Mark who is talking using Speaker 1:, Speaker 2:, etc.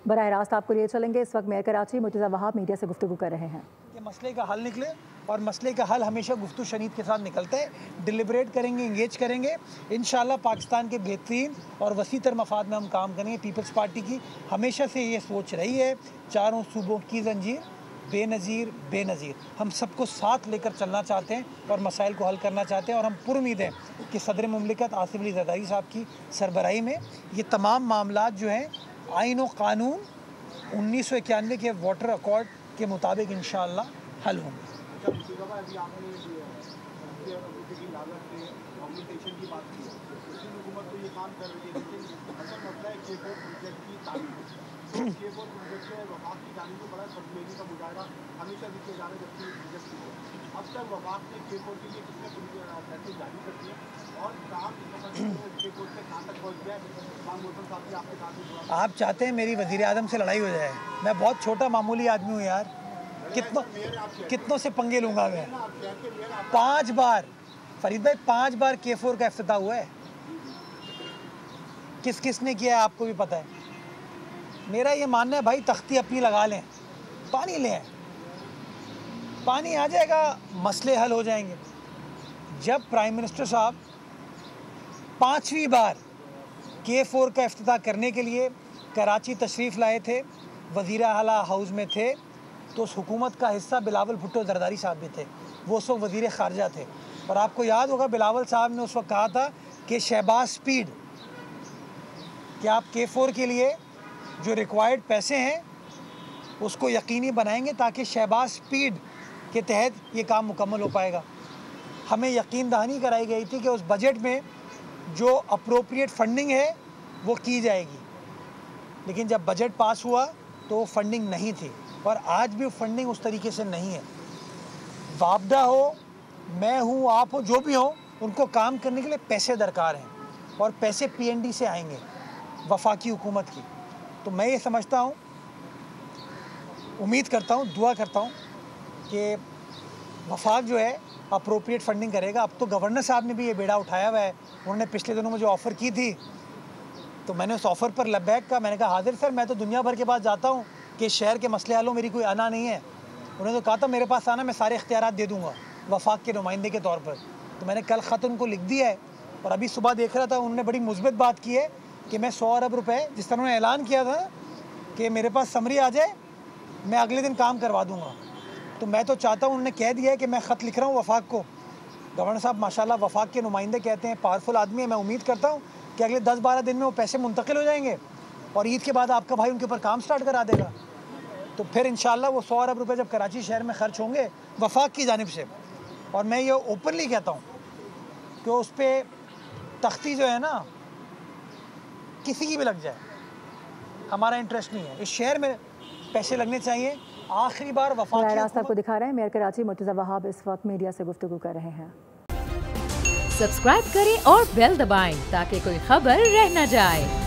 Speaker 1: बराह रास्त आपको लिए चलेंगे। इस वक्त मेयर कराची मुर्तज़ा वहाब मीडिया से गुफ्तगू कर रहे हैं
Speaker 2: कि मसले का हल निकले, और मसले का हल हमेशा गुफ्तगू शनीद के साथ निकलता है। डिलिब्रेट करेंगे, इंगेज करेंगे, इंशाल्लाह पाकिस्तान के बेहतरीन और वसी तर मफाद में हम काम करेंगे। पीपल्स पार्टी की हमेशा से ये सोच रही है, चारों सूबों की जंजीर बेनज़ीर बेनज़ीर, हम सबको साथ लेकर चलना चाहते हैं और मसाइल को हल करना चाहते हैं। और हम पुरुमीद हैं कि सदर मुमलिकत आसिफ अली ज़रदारी साहब की सरबराही में ये तमाम मामलात जो हैं आइन व कानून 1991 के वाटर अकॉर्ड के मुताबिक इंशाअल्लाह हल होंगे। आप चाहते हैं मेरी वज़ीर आज़म से लड़ाई हो जाए? मैं बहुत छोटा मामूली आदमी हूँ यार, कितनों से पंगे लूँगा मैं। 5 बार फरीद भाई 5 बार K4 का इफ्तिताह हुआ है। किसने किया है आपको भी पता है। मेरा ये मानना है भाई, तख्ती अपनी लगा लें, पानी लें, पानी आ जाएगा, मसले हल हो जाएंगे। जब प्राइम मिनिस्टर साहब 5वीं बार K4 का इफ्तिताह करने के लिए कराची तशरीफ़ लाए थे, वज़ीर आला हाउस में थे, तो उस हुकूमत का हिस्सा बिलावल भुट्टो ज़रदारी साहब भी थे, वो उस वक्त वज़ीर ख़ारजा थे। और आपको याद होगा बिलावल साहब ने उस वक्त कहा था कि शहबाज स्पीड, कि आप K4 के लिए जो रिक्वायर्ड पैसे हैं उसको यकीनी बनाएंगे ताकि शहबाज स्पीड के तहत ये काम मुकम्मल हो पाएगा। हमें यकीन दहानी कराई गई थी कि उस बजट में जो अप्रोप्रिएट फंडिंग है वो की जाएगी, लेकिन जब बजट पास हुआ तो फंडिंग नहीं थी, और आज भी फंडिंग उस तरीके से नहीं है। वापदा हो, मैं हूँ, आप हो, जो भी हो, उनको काम करने के लिए पैसे दरकार हैं, और पैसे PND से आएंगे, वफाकी हुकूमत की। तो मैं ये समझता हूँ, उम्मीद करता हूँ, दुआ करता हूँ कि वफाक जो है अप्रोप्रिएट फंडिंग करेगा। अब तो गवर्नर साहब ने भी ये बेड़ा उठाया हुआ है। उन्होंने पिछले दिनों मुझे ऑफ़र की थी, तो मैंने उस ऑफ़र पर लब्बैक कहा। मैंने कहा हाजिर सर, मैं तो दुनिया भर के पास जाता हूँ कि शहर के मसले हल हो, मेरी कोई आना नहीं है। उन्होंने तो कहा था मेरे पास आना, मैं सारे इख्तियारात दे दूँगा वफाक के नुमाइंदे के तौर पर। तो मैंने कल ख़त उनको लिख दिया है, और अभी सुबह देख रहा था उन्होंने बड़ी मुस्बित बात की है कि मैं 100 अरब रुपये, जिस तरह उन्होंने ऐलान किया था कि मेरे पास समरी आ जाए, मैं अगले दिन काम करवा दूँगा। तो मैं तो चाहता हूँ, उन्होंने कह दिया है कि मैं ख़त लिख रहा हूँ वफाक को। गवर्नर साहब माशाल्लाह वफाक के नुमाइंदे कहते हैं, पावरफुल आदमी है। मैं उम्मीद करता हूँ कि अगले 10-12 दिन में वो पैसे मुंतकिल हो जाएंगे, और ईद के बाद आपका भाई उनके ऊपर काम स्टार्ट करा देगा। तो फिर इंशाल्लाह वो 100 अरब रुपये जब कराची शहर में ख़र्च होंगे वफाक की जानिब से, और मैं ये ओपनली कहता हूँ कि उस पर तख्ती जो है ना, किसी की भी लग जाए, हमारा इंटरेस्ट नहीं है। इस शहर में पैसे लगने चाहिए। आखिरी बार वफाक
Speaker 1: रास्ता आपको दिखा रहे हैं मेयर कराची मुर्तज़ा वहाब इस वक्त मीडिया से गुफ्तगू कर रहे हैं।
Speaker 3: सब्सक्राइब करें और बेल दबाएं ताकि कोई खबर रह न जाए।